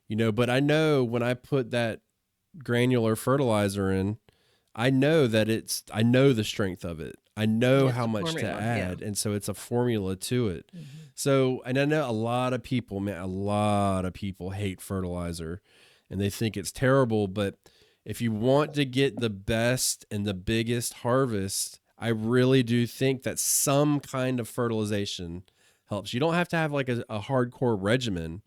But I know when I put that granular fertilizer in, I know the strength of it. I know It's how a much to formula. Yeah. add. And so it's a formula to it. Hmm. So, and I know a lot of people, man, a lot of people hate fertilizer and they think it's terrible. But if you want to get the best and the biggest harvest, I really do think that some kind of fertilization helps. You don't have to have like a hardcore regimen,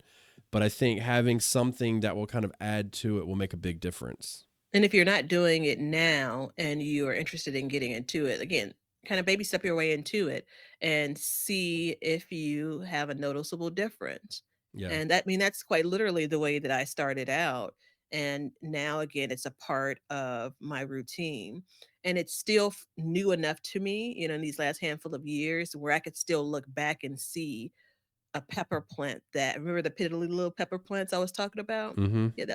but I think having something that will kind of add to it will make a big difference. And if you're not doing it now and you are interested in getting into it, again, kind of baby step your way into it and see if you have a noticeable difference. Yeah. And that, I mean, that's quite literally the way that I started out. And now, again, it's a part of my routine. And it's still new enough to me, in these last handful of years where I could still look back and see a pepper plant that, remember the piddly little pepper plants I was talking about? Mm-hmm. Yeah,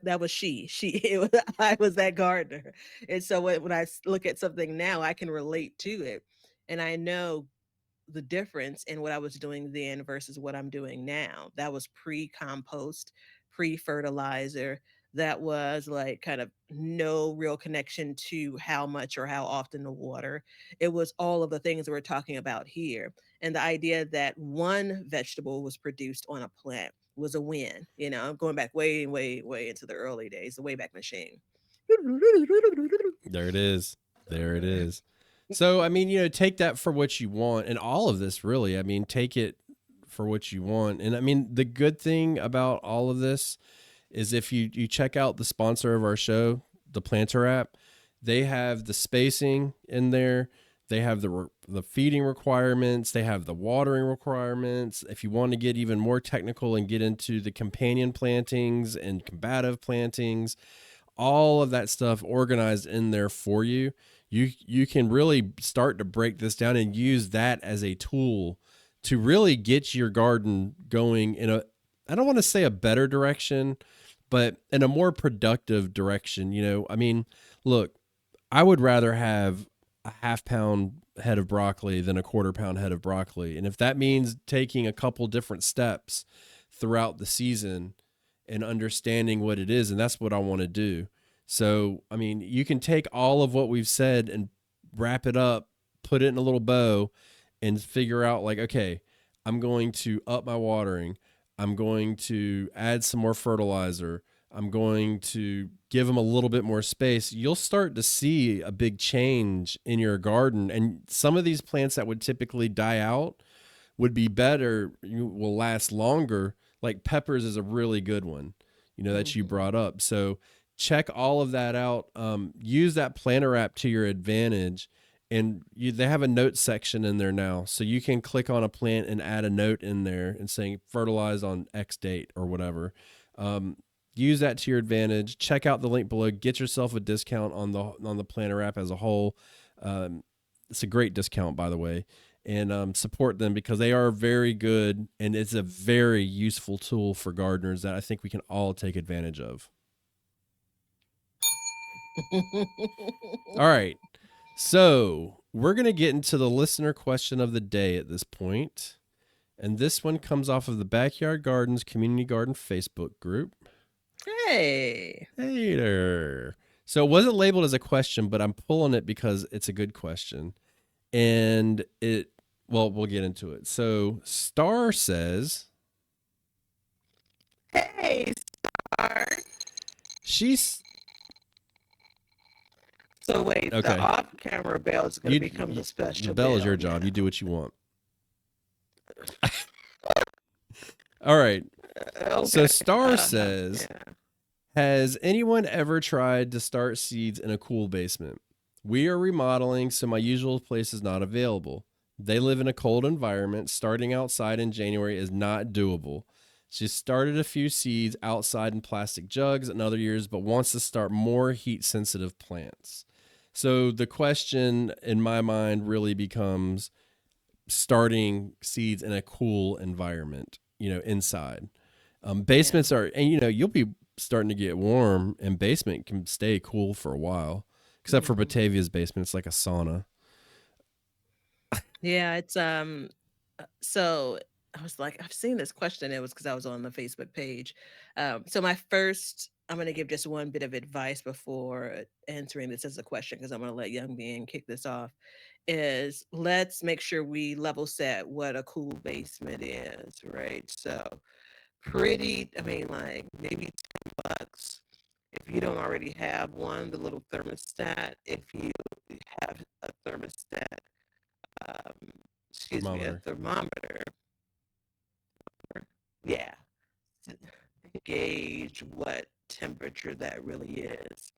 that was she it was, I was that gardener. And so when I look at something now, I can relate to it, and I know the difference in what I was doing then versus what I'm doing now. That was pre-compost, pre-fertilizer. That was like kind of no real connection to how much or how often the water. It was all of the things we're talking about here. And the idea that one vegetable was produced on a plant was a win. I'm going back way, way, way into the early days, the Wayback Machine. There it is. There it So, is. So, I mean, take that for what you want. And all of this, really, I mean, take it for what you want. And I mean, the good thing about all of this is if you check out the sponsor of our show, the Planter app, they have the spacing in there. They have the feeding requirements. They have the watering requirements. If you want to get even more technical and get into the companion plantings and combative plantings, all of that stuff organized in there for you. You can really start to break this down and use that as a tool to really get your garden going in a, I don't want to say a better direction, but in a more productive direction. I mean, look, I would rather have a half-pound head of broccoli than a quarter-pound head of broccoli. And if that means taking a couple different steps throughout the season and understanding what it is, and that's what I want to do. So, I mean, you can take all of what we've said and wrap it up, put it in a little bow, and figure out like, okay, I'm going to up my watering. I'm going to add some more fertilizer. I'm going to give them a little bit more space. You'll start to see a big change in your garden. And some of these plants that would typically die out would be better, will last longer. Like peppers is a really good one, that you mhm. brought up. So check all of that out. Use that planner app to your advantage. And they have a note section in there now. So you can click on a plant and add a note in there and saying fertilize on X date or whatever. Um, Use that to your advantage. Check out the link below. Get yourself a discount on the planner app as a whole. It's a great discount, by the way, and support them because they are very good and it's a very useful tool for gardeners that I think we can all take advantage of. All right. So we're going to get into the listener question of the day at this point. And this one comes off of the Backyard Gardens Community Garden Facebook group. Hey. Hey there. So it wasn't labeled as a question, but I'm pulling it because it's a good question. And well, we'll get into it. So Star says, Hey, Star. she's So wait, the okay. off-camera bell is going to become the The special bell is bell your job. You now. do what you want. All right. So Okay. Star Yeah. says, has anyone ever tried to start seeds in a cool basement? We are remodeling, so my usual place is not available. They live in a cold environment. Starting outside in January is not doable. She started a few seeds outside in plastic jugs in other years, but wants to start more heat sensitive plants. So the question in my mind really becomes starting seeds in a cool environment, inside. Yeah. Basements are, and you'll be starting to get warm, and basement can stay cool for a while, except for Hmm. Batavia's basement. It's like a sauna. Yeah, it's so. I was like, I've seen this question. It was because I was on the Facebook page. So I'm going to give just one bit of advice before answering this as a question, because I'm going to let Young Being kick this off. Is let's make sure we level set what a cool basement is, right? So I mean, like maybe $10. If you don't already have one, the little thermostat. If you have a thermostat, um, excuse me, a Thermometer. thermometer, yeah, to gauge what temperature that really is.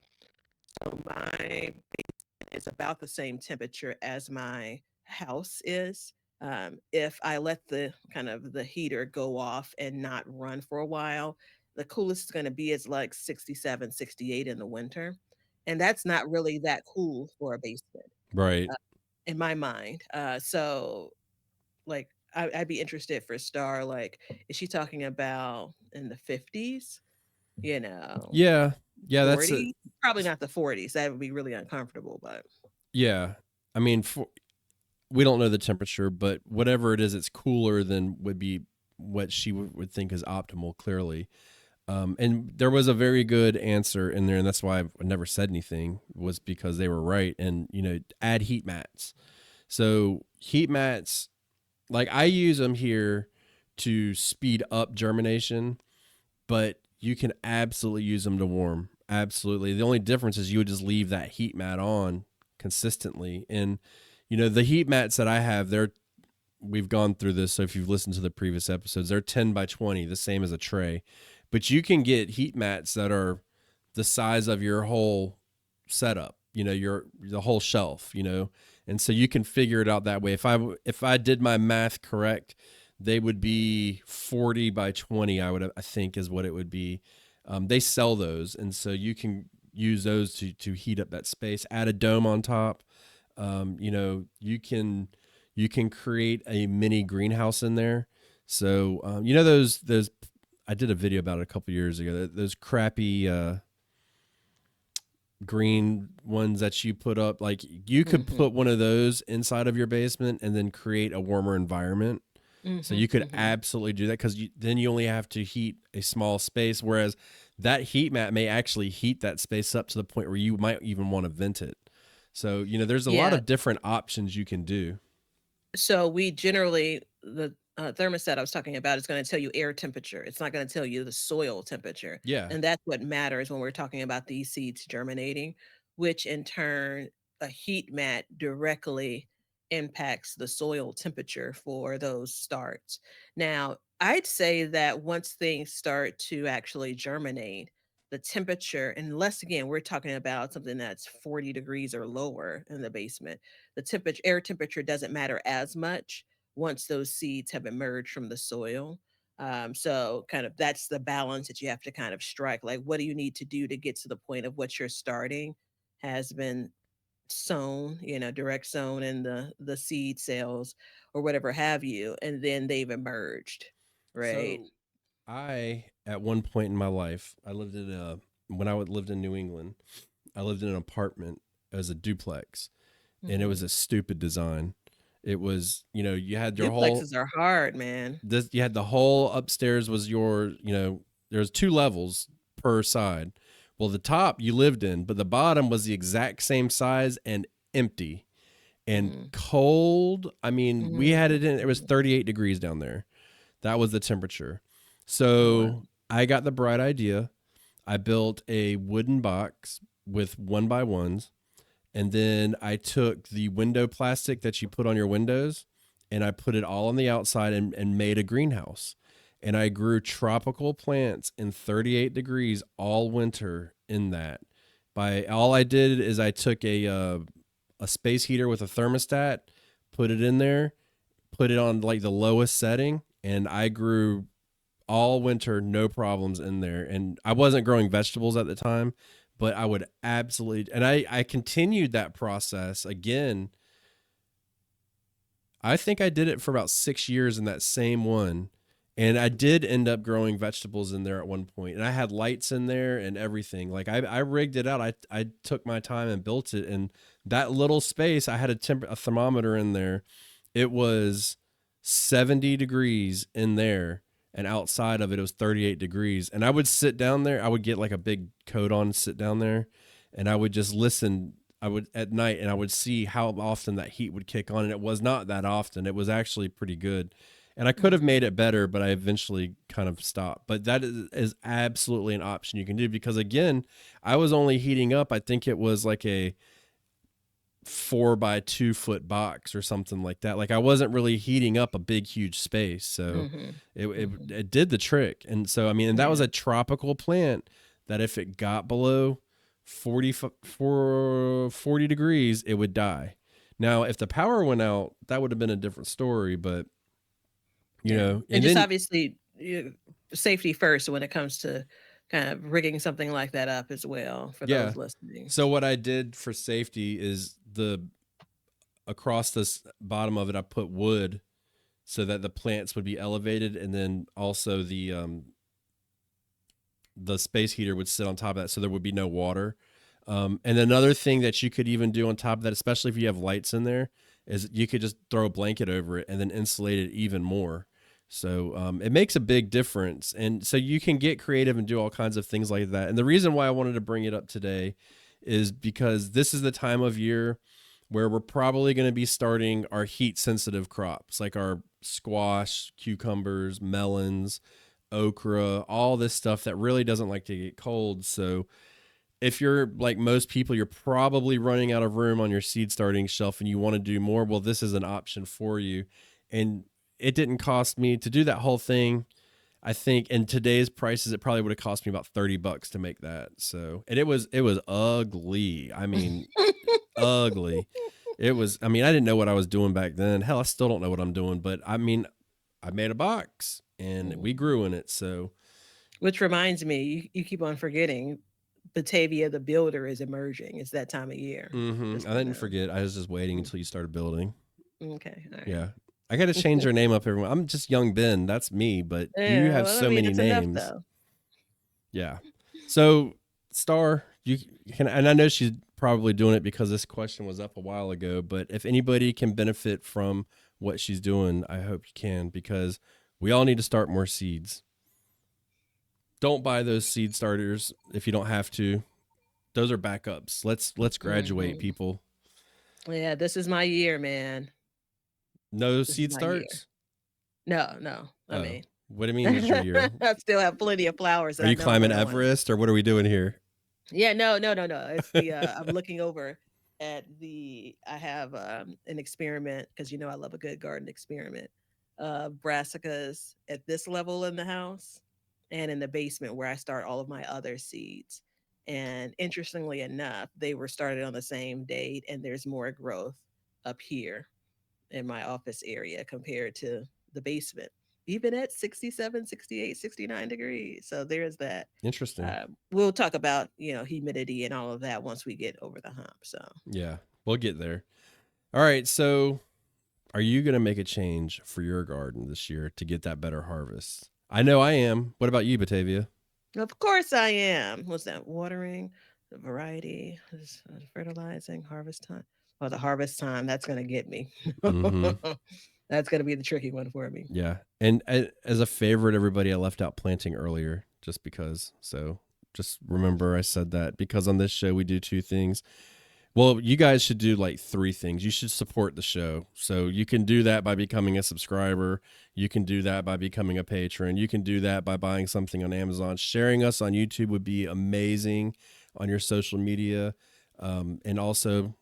So my basement is about the same temperature as my house is. If I let the kind of the heater go off and not run for a while, the coolest it's going to be is like 67, 68 in the winter. And that's not really that cool for a basement Right. uh, in my mind. So like I'd be interested for Star. Like, is she talking about in the 50s? You know, Yeah. Yeah. That's a, 40? Probably not the 40s. That would be really uncomfortable. But yeah. I mean, we don't know the temperature, but whatever it is, it's cooler than would be what she would think is optimal, clearly. And there was a very good answer in there, and that's why I never said anything, was because they were right. And, add heat mats. So, heat mats, like I use them here to speed up germination, but you can absolutely use them to warm. Absolutely. The only difference is you would just leave that heat mat on consistently. And, the heat mats that I have, we've gone through this. So if you've listened to the previous episodes, they're 10 by 20, the same as a tray. But you can get heat mats that are the size of your whole setup, the whole shelf, and so you can figure it out that way. If I did my math correct, they would be 40 by 20. I think is what it would be. They sell those, and so you can use those to heat up that space. Add a dome on top. You can create a mini greenhouse in there. So those I did a video about it a couple years ago. Those crappy green ones that you put up, like you could hmm put one of those inside of your basement and then create a warmer environment. So hmm you could hmm absolutely do that, because then you only have to heat a small space, whereas that heat mat may actually heat that space up to the point where you might even want to vent it. So there's a lot Yeah. of different options you can do. So we generally the thermostat I was talking about is going to tell you air temperature. It's not going to tell you the soil temperature, Yeah. and that's what matters when we're talking about these seeds germinating. Which in turn, a heat mat directly impacts the soil temperature for those starts. Now, I'd say that once things start to actually germinate, the temperature, unless again we're talking about something that's 40 degrees or lower in the basement, the temperature air temperature doesn't matter as much once those seeds have emerged from the soil. So kind of that's the balance that you have to kind of strike. Like, what do you need to do to get to the point of what you're starting has been sown, direct sown in the seed cells or whatever have you, and then they've emerged, right? So at one point in my life, I lived when I lived in New England, I lived in an apartment as a duplex, and it hmm was a stupid design. It was, you had your whole Duplexes are hard, man. you had the whole upstairs was there's two levels per side. Well, the top you lived in, but the bottom was the exact same size and empty and Mm-hmm. cold. I mean, we had it in, it was Mm-hmm. 38 degrees down there. That was the temperature. Oh wow. So I got the bright idea. I built a wooden box with one by ones, and then I took the window plastic that you put on your windows and I put it all on the outside and made a greenhouse. And I grew tropical plants in 38 degrees all winter in that. By all I did is I took a space heater with a thermostat, put it in there, put it on like the lowest setting, and I grew all winter, no problems in there. And I wasn't growing vegetables at the time, but I would absolutely, and I continued that process again. I think I did it for about 6 years in that same one. And I did end up growing vegetables in there at one point. And I had lights in there and everything. Like I rigged it out. I took my time and built it. And that little space, I had a thermometer in there. It was 70 degrees in there, and outside of it, it was 38 degrees. And I would sit down there. I would get like a big coat on, sit down there, and I would just listen. I would at night, and I would see how often that heat would kick on. And it was not that often. It was actually pretty good. And I could have Mhm. made it better, but I eventually kind of stopped. But that is absolutely an option you can do, because again, I was only heating up, I think it was like a 4 by 2 foot box or something like that. Like I wasn't really heating up a big, huge space. So Mhm. it, it, Mhm. it did the trick. And so, I mean, and that was Yeah. a tropical plant that if it got below 40 degrees, it would die. Now, if the power went out, that would have been a different story, but Yeah. And and just then, obviously safety first when it comes to kind of rigging something like that up as well for yeah. those listening. So what I did for safety is across this bottom of it, I put wood so that the plants would be elevated, and then also the space heater would sit on top of that, so there would be no water. And another thing that you could even do on top of that, especially if you have lights in there, is you could just throw a blanket over it and then insulate it even more. So it makes a big difference. And so you can get creative and do all kinds of things like that. And the reason why I wanted to bring it up today is because this is the time of year where we're probably going to be starting our heat sensitive crops, like our squash, cucumbers, melons, okra, all this stuff that really doesn't like to get cold. So if you're like most people, you're probably running out of room on your seed starting shelf and you want to do more, well, this is an option for you. And it didn't cost me to do that whole thing. I think in today's prices, it probably would have cost me about $30 to make that. So, and it was ugly. I mean, ugly. It was, I mean, I didn't know what I was doing back then. Hell, I still don't know what I'm doing, but I mean, I made a box and we Mhm. grew in it. So, Which reminds me, you keep on forgetting Batavia the builder is emerging. It's that time of year. Just I to didn't know. forget. I was just waiting Mm. until you started building. Okay. All right. Yeah. I got to change your name up, everyone. I'm just young Ben. That's me, but you Yeah. have Well, I so mean, many it's enough names. though. Yeah. So, Star, you can, and I know she's probably doing it because this question was up a while ago, but if anybody can benefit from what she's doing, I hope you can, because we all need to start more seeds. Don't buy those seed starters if you don't have to. Those are backups. Let's graduate, Hmm. people. Yeah. This is my year, man. No This is seed my year. starts? No, no. I Oh, mean, what do you mean is your year? I still have plenty of flowers Are that I you know I'm climbing going to want. Everest or what are we doing here? Yeah, no, no, no, no. It's the I'm looking over at the I have an experiment because you know I love a good garden experiment. Brassicas at this level in the house and in the basement where I start all of my other seeds. And interestingly enough, they were started on the same date and there's more growth up here in my office area compared to the basement, even at 67, 68, 69 degrees. So there's that. Interesting. We'll talk about, humidity and all of that once we get over the hump. So Yeah, we'll get there. All right. So, are you going to make a change for your garden this year to get that better harvest? I know I am. What about you, Batavia? of course I am. What's that? Watering, the variety, fertilizing, harvest time. Well, the harvest time, that's going to get me. Mm-hmm. That's going to be the tricky one for me. Yeah. And as a favorite, everybody, I left out planting earlier just because. So, just remember I said that because on this show we do two things. Well, you guys should do like three things. You should support the show. So you can do that by becoming a subscriber. You can do that by becoming a patron. You can do that by buying something on Amazon. Sharing us on YouTube would be amazing on your social media. And also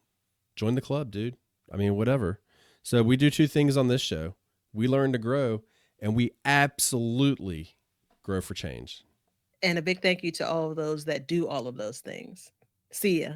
join the club, dude. I mean, whatever. So we do two things on this show. We learn to grow and we absolutely grow for change. And a big thank you to all of those that do all of those things. See ya.